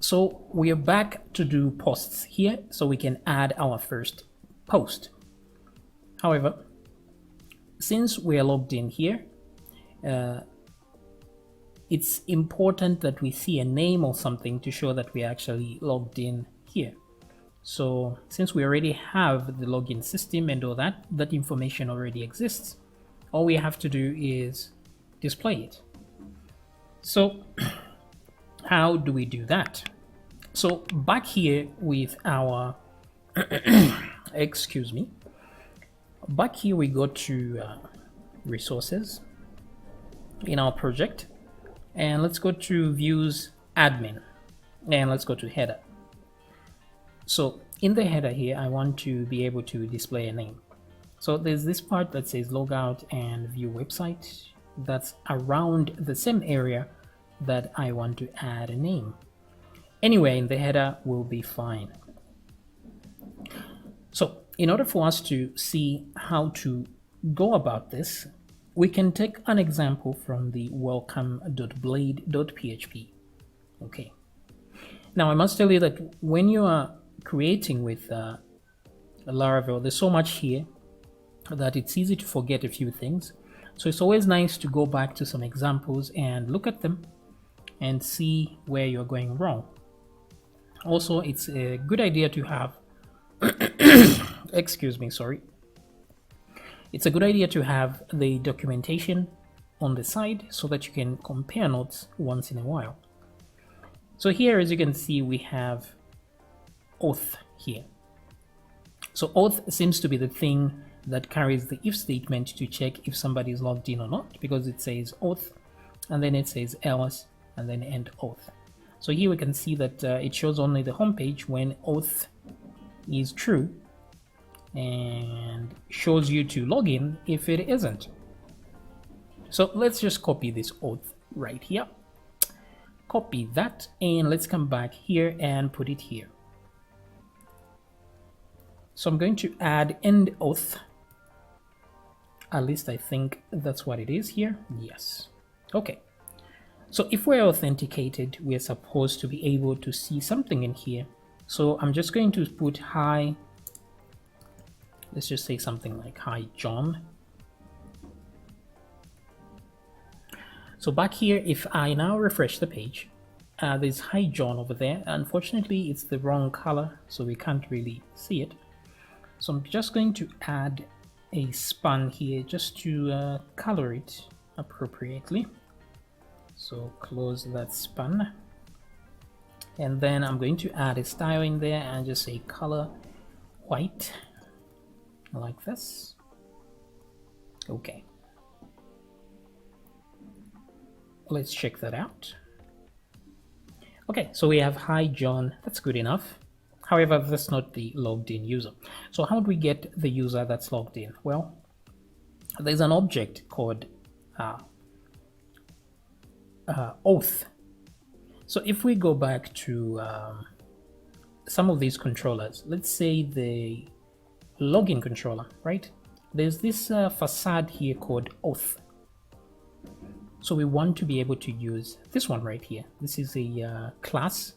So we are back to do posts here, so we can add our first post. However, since we are logged in here, it's important that we see a name or something to show that we are actually logged in here. So since we already have the login system and all that, that information already exists. All we have to do is display it. So how do we do that? So back here with our, excuse me, back here we go to resources in our project, and let's go to views admin, and let's go to header. So in the header here, I want to be able to display a name. So there's this part that says logout and view website. That's around the same area that I want to add a name. Anywhere in the header will be fine. So in order for us to see how to go about this, we can take an example from the welcome.blade.php. Okay. Now I must tell you that when you are creating with Laravel, there's so much here that it's easy to forget a few things. So it's always nice to go back to some examples and look at them and see where you're going wrong. Also, it's a good idea to have excuse me, sorry. It's a good idea to have the documentation on the side so that you can compare notes once in a while. So here, as you can see, we have auth here. So auth seems to be the thing that carries the if statement to check if somebody is logged in or not, because it says auth and then it says else and then end auth. So here we can see that it shows only the home page when auth is true, and shows you to log in if it isn't. So let's just copy this auth right here. Copy that, and let's come back here and put it here. So I'm going to add end auth. At least I think that's what it is here. Yes. Okay. So if we're authenticated, we're supposed to be able to see something in here. So I'm just going to put hi. Let's just say something like hi John. So back here, if I now refresh the page, there's hi John over there. Unfortunately, it's the wrong color, so we can't really see it. So I'm just going to add a span here just to color it appropriately. So close that span. And then I'm going to add a style in there and just say color white, like this. Okay. Let's check that out. Okay, so we have hi John. That's good enough. However, that's not the logged in user. So how do we get the user that's logged in? Well, there's an object called auth. So if we go back to some of these controllers, let's say the login controller, right? There's this facade here called auth. So we want to be able to use this one right here. This is a class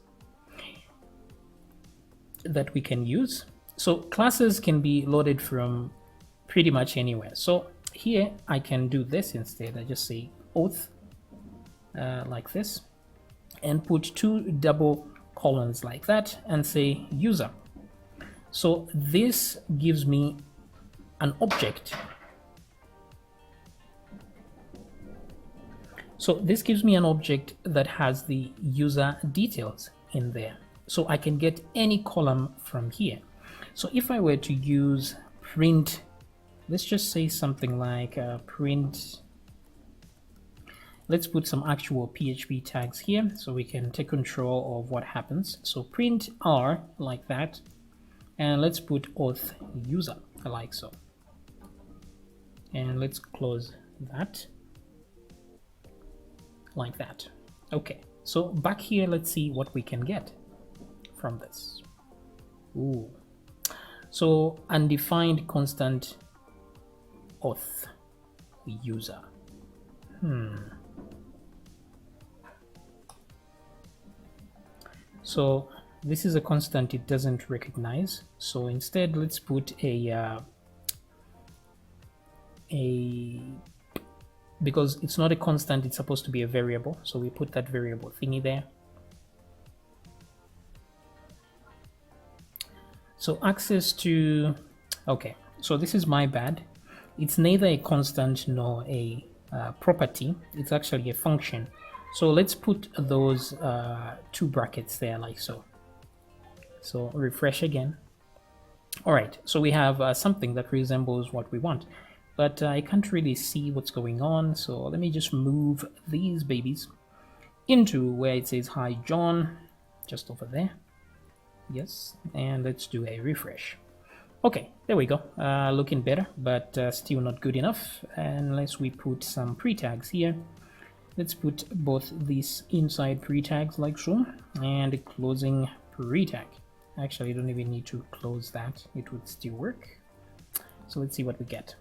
that we can use. So classes can be loaded from pretty much anywhere. So here I can do this instead. I just say auth like this, and put 2 double colons like that and say user. So this gives me an object. So this gives me an object that has the user details in there. So I can get any column from here. So if I were to use print, let's just say something like print. Let's put some actual PHP tags here so we can take control of what happens. So print R like that, and let's put auth user like so. And let's close that like that. Okay, so back here, let's see what we can get from this. Ooh. So undefined constant auth user. So this is a constant it doesn't recognize. So instead, let's put because it's not a constant, it's supposed to be a variable. So we put that variable thingy there. So access to, okay, so this is my bad. It's neither a constant nor a property. It's actually a function. So let's put those two brackets there like so. So refresh again. All right, so we have something that resembles what we want, but I can't really see what's going on. So let me just move these babies into where it says hi John, just over there. Yes, and let's do a refresh. Okay, there we go. Looking better, but still not good enough unless we put some pre-tags here. Let's put both these inside pre-tags like so, and a closing pre-tag. Actually, I don't even need to close that. It would still work. So let's see what we get.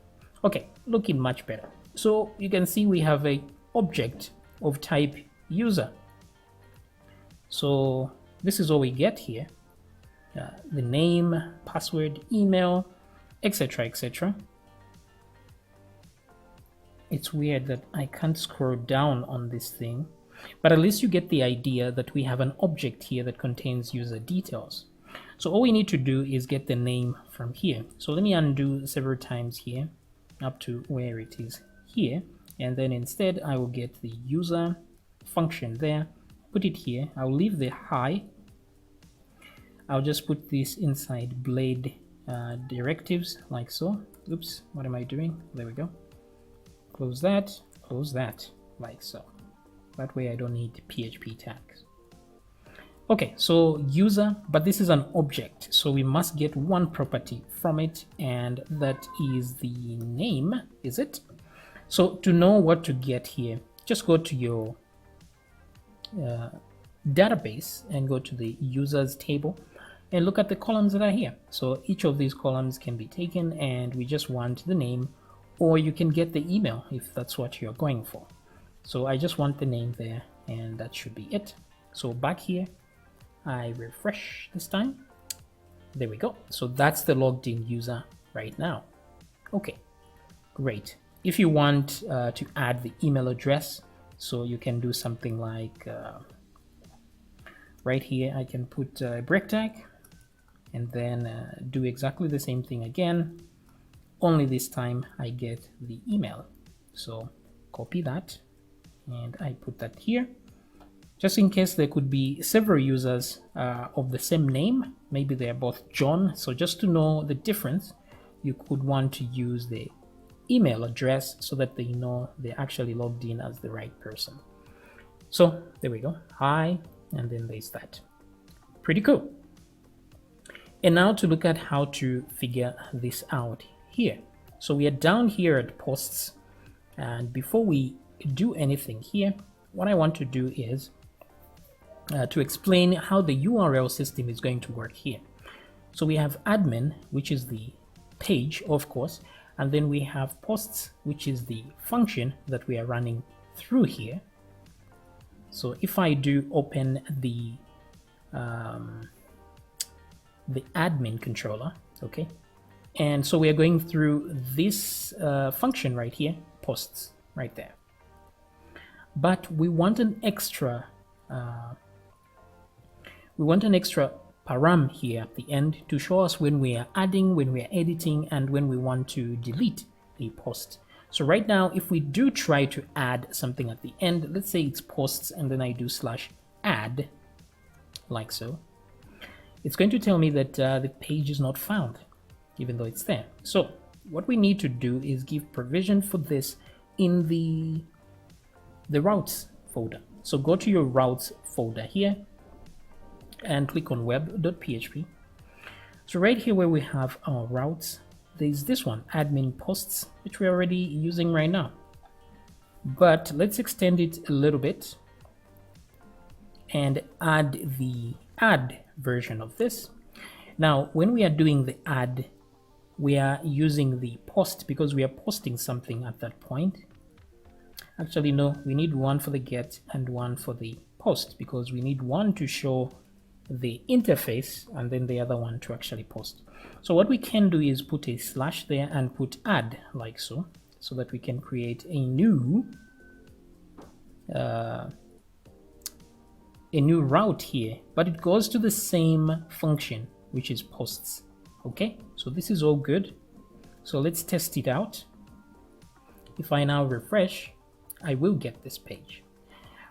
Okay, looking much better. So you can see we have a object of type user. So this is all we get here. The name, password, email, etc, etc. It's weird that I can't scroll down on this thing, but at least you get the idea that we have an object here that contains user details. So all we need to do is get the name from here. So let me undo several times here up to where it is here, and then instead I will get the user function there, put it here. I'll leave the hi. I'll just put this inside blade directives like so. Oops, what am I doing? There we go. Close that, like so. That way I don't need PHP tags. Okay, so user, but this is an object, so we must get one property from it, and that is the name, is it? So to know what to get here, just go to your database and go to the users table and look at the columns that are here. So each of these columns can be taken, and we just want the name, or you can get the email if that's what you're going for. So I just want the name there, and that should be it. So back here, I refresh this time. There we go. So that's the logged in user right now. Okay, great. If you want to add the email address, so you can do something like right here, I can put a break tag and then do exactly the same thing again, only this time I get the email. So copy that and I put that here, just in case there could be several users of the same name. Maybe they're both John. So just to know the difference, you could want to use the email address so that they know they're actually logged in as the right person. So there we go. Hi, and then there's that. Pretty cool. And now to look at how to figure this out here. So we are down here at posts, and before we do anything here, what I want to do is to explain how the URL system is going to work here. So we have admin, which is the page, of course, and then we have posts, which is the function that we are running through here. So if I do open the admin controller, okay, and so we are going through this function right here, posts, right there. But we want an extra param here at the end to show us when we are adding, when we are editing, and when we want to delete a post. So right now, if we do try to add something at the end, let's say it's posts, and then I do /add, like so, it's going to tell me that the page is not found, even though it's there. So what we need to do is give provision for this in the routes folder. So go to your routes folder here and click on web.php. So right here where we have our routes, there's this one, admin posts, which we're already using right now. But let's extend it a little bit and add the add version of this. Now, when we are doing the add, we are using the post because we are posting something at that point. Actually, no, we need one for the get and one for the post, because we need one to show the interface and then the other one to actually post. So what we can do is put a slash there and put add like so, so that we can create a new route here, but it goes to the same function, which is posts. Okay, so this is all good. So let's test it out. If I now refresh, I will get this page.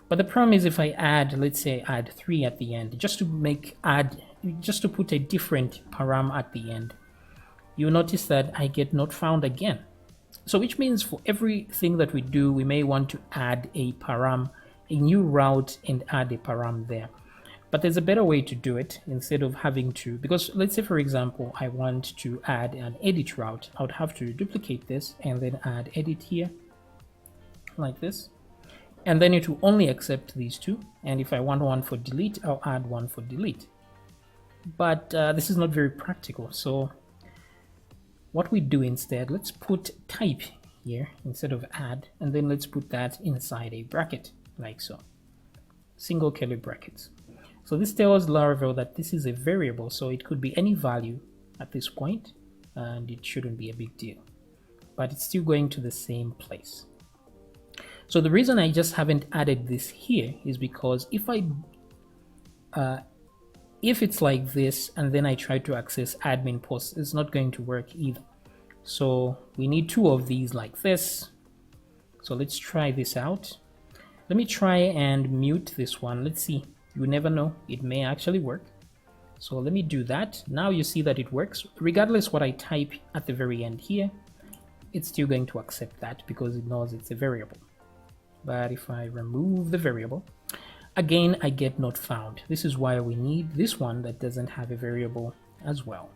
But the problem is if I add, let's say add 3 at the end, just to put a different param at the end, you'll notice that I get not found again. So which means for everything that we do, we may want to add a param, a new route, and add a param there. But there's a better way to do it instead of having to, because let's say for example, I want to add an edit route. I would have to duplicate this and then add edit here like this. And then it will only accept these two. And if I want one for delete, I'll add one for delete. But this is not very practical. So what we do instead, let's put type here instead of add, and then let's put that inside a bracket like so, single curly brackets. So this tells Laravel that this is a variable, so it could be any value at this point, and it shouldn't be a big deal, but it's still going to the same place. So the reason I just haven't added this here is because if it's like this and then I try to access admin posts, it's not going to work either. So we need 2 of these like this. So let's try this out. Let me try and mute this one. Let's see. You never know. It may actually work. So let me do that. Now you see that it works. Regardless what I type at the very end here, it's still going to accept that because it knows it's a variable. But if I remove the variable, again, I get not found. This is why we need this one that doesn't have a variable as well.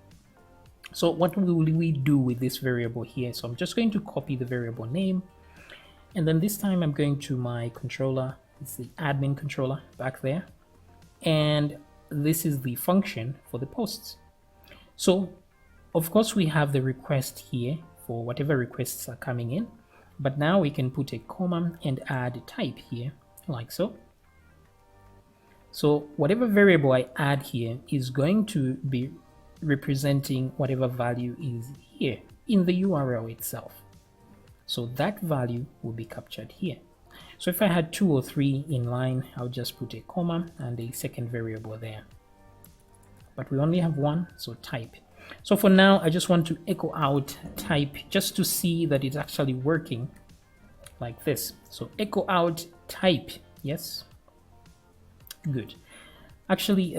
So what will we do with this variable here? So I'm just going to copy the variable name. And then this time I'm going to my controller. It's the admin controller back there. And this is the function for the posts. So of course we have the request here for whatever requests are coming in. But now we can put a comma and add type here like so. So whatever variable I add here is going to be representing whatever value is here in the URL itself. So that value will be captured here. So if I had 2 or 3 in line, I'll just put a comma and a second variable there. But we only have 1, so type. So for now, I just want to echo out type just to see that it's actually working like this. So echo out type, yes. Good. Actually,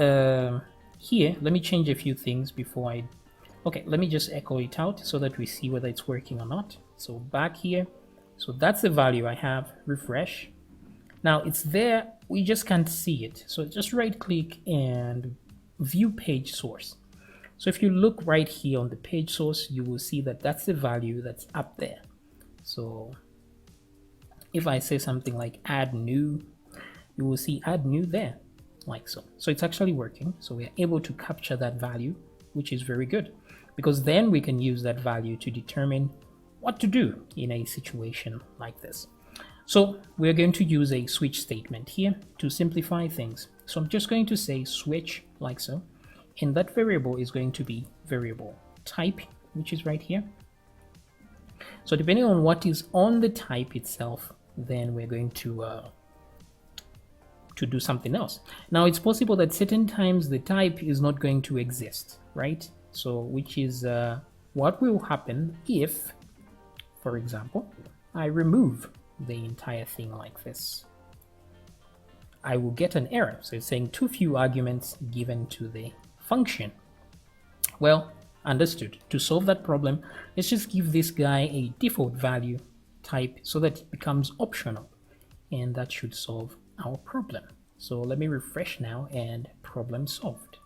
here, let me change a few things before okay, let me just echo it out so that we see whether it's working or not. So back here, so that's the value I have, refresh. Now it's there, we just can't see it. So just right click and view page source. So if you look right here on the page source, you will see that that's the value that's up there. So if I say something like add new, you will see add new there, like so. So it's actually working. So we are able to capture that value, which is very good, because then we can use that value to determine what to do in a situation like this. So we're going to use a switch statement here to simplify things. So I'm just going to say switch like so, and that variable is going to be variable type, which is right here. So depending on what is on the type itself, then we're going to do something else. Now it's possible that certain times the type is not going to exist, right? So which is what will happen if, for example, I remove the entire thing like this. I will get an error. So it's saying too few arguments given to the function. Well, understood. To solve that problem, let's just give this guy a default value type so that it becomes optional, and that should solve our problem. So let me refresh now, and problem solved.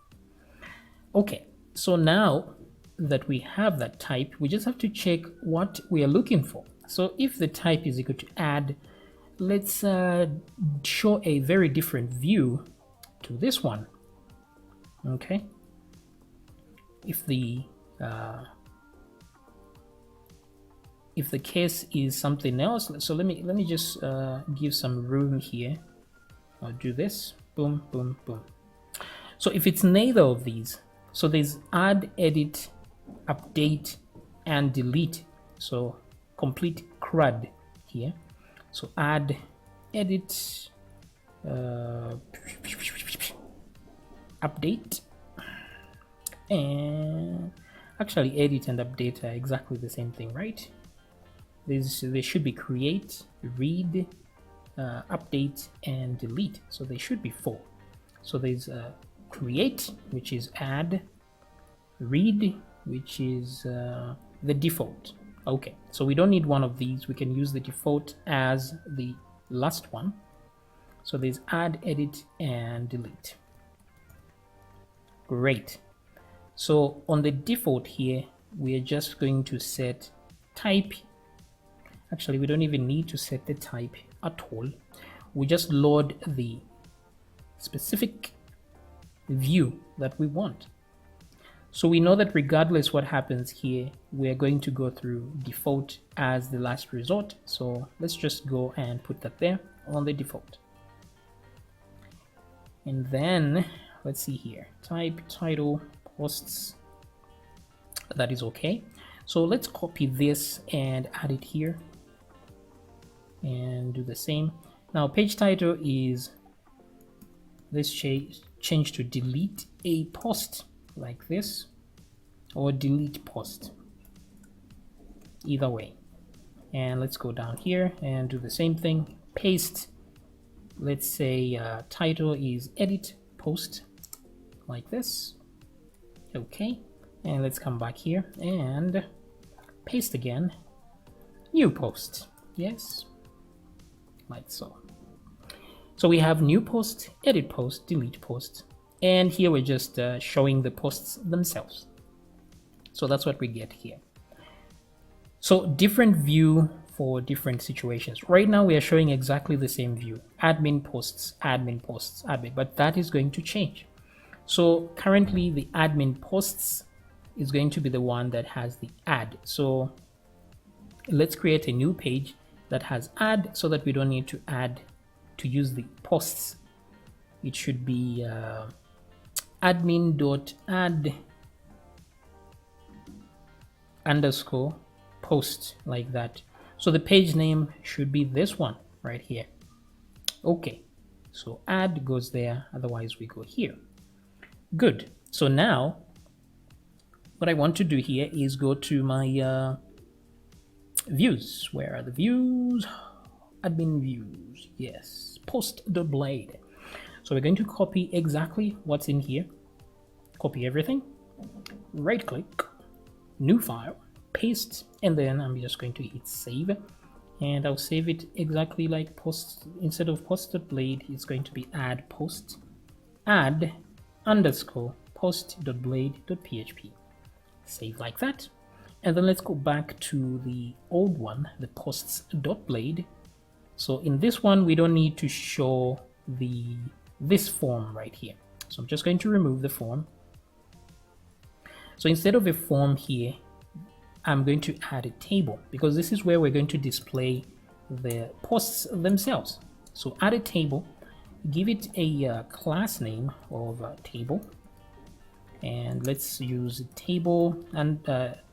Okay, so now that we have that type, we just have to check what we are looking for. So if the type is equal to add, let's show a very different view to this one. Okay, if the case is something else, so let me just give some room here. I'll do this, boom, boom, boom. So if it's neither of these, so there's add, edit, update, and delete. So complete CRUD here. So add, edit, update, and actually edit and update are exactly the same thing, right? They should be create, read, update, and delete. So they should be 4. So there's create, which is add, read, which is the default. Okay, so we don't need one of these. We can use the default as the last one. So there's add, edit, and delete. Great. So on the default here, we are just going to set type. Actually, we don't even need to set the type at all. We just load the specific view that we want. So we know that regardless what happens here, we're going to go through default as the last resort. So let's just go and put that there on the default. And then let's see here, type, title, posts. That is okay. So let's copy this and add it here and do the same. Now page title is, let's change to delete a post like this, or delete post, either way. And let's go down here and do the same thing. Paste, let's say title is edit post like this. Okay, and let's come back here and paste again, new post. Yes, like so. So we have new post, edit post, delete post, and here we're just showing the posts themselves. So that's what we get here. So different view for different situations. Right now we are showing exactly the same view, admin posts, admin posts, admin, but that is going to change. So currently the admin posts is going to be the one that has the add. So let's create a new page that has add so that we don't need to add to use the posts. It should be admin.add underscore post like that. So the page name should be this one right here. Okay, so add goes there, otherwise we go here. Good. So now what I want to do here is go to my views. Where are the views? Admin views. Yes, post.blade. So we're going to copy exactly what's in here. Copy everything. Right click, new file, paste, and then I'm just going to hit save. And I'll save it exactly like post. Instead of post.blade, it's going to be add post, add underscore post.blade.php. Save like that. And then let's go back to the old one, the posts.blade. So in this one, we don't need to show this form right here. So I'm just going to remove the form. So instead of a form here, I'm going to add a table, because this is where we're going to display the posts themselves. So add a table, give it a class name of table, and let's use table and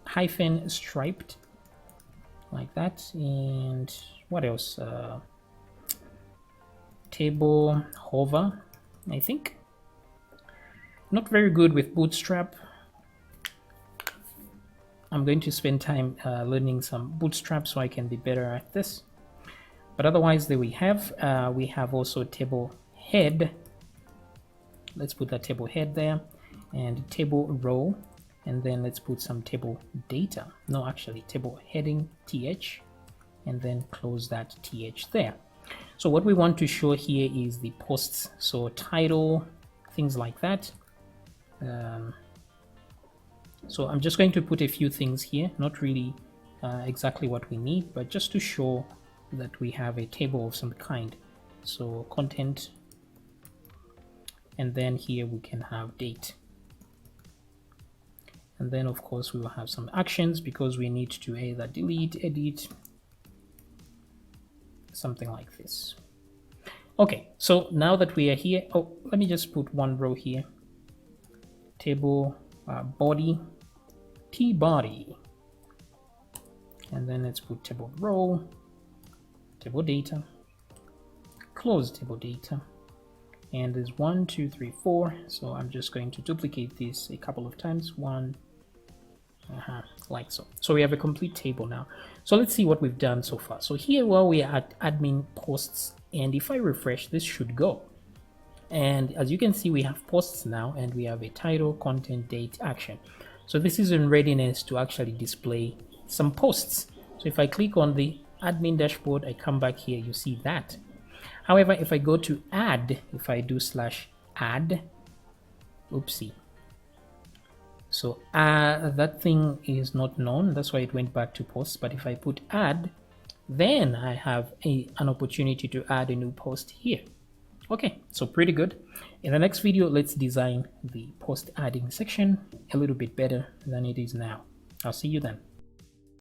hyphen striped like that. And what else? Table hover, I think. Not very good with Bootstrap. I'm going to spend time learning some Bootstrap so I can be better at this. But otherwise, there we have also table head. Let's put that table head there, and table row, and then let's put some table data. No, actually table heading th, and then close that th there. So what we want to show here is the posts. So title, things like that. So I'm just going to put a few things here, not really exactly what we need, but just to show that we have a table of some kind. So content, and then here we can have date. And then of course we will have some actions, because we need to either delete, edit, something like this. Okay, so now that we are here, oh, let me just put one row here. table body, t body, and then let's put table row, table data, close table data, and there's 1, 2, 3, 4. So I'm just going to duplicate this a couple of times. Like so. So we have a complete table now. So let's see what we've done so far. So here, while we are at admin posts, and if I refresh, this should go. And as you can see, we have posts now, and we have a title, content, date, action. So this is in readiness to actually display some posts. So if I click on the admin dashboard, I come back here, you see that. However, if I go to add, if I do /add, oopsie. So that thing is not known, that's why it went back to posts. But if I put add, then I have an opportunity to add a new post here. Okay, so pretty good. In the next video, let's design the post adding section a little bit better than it is now. I'll see you then.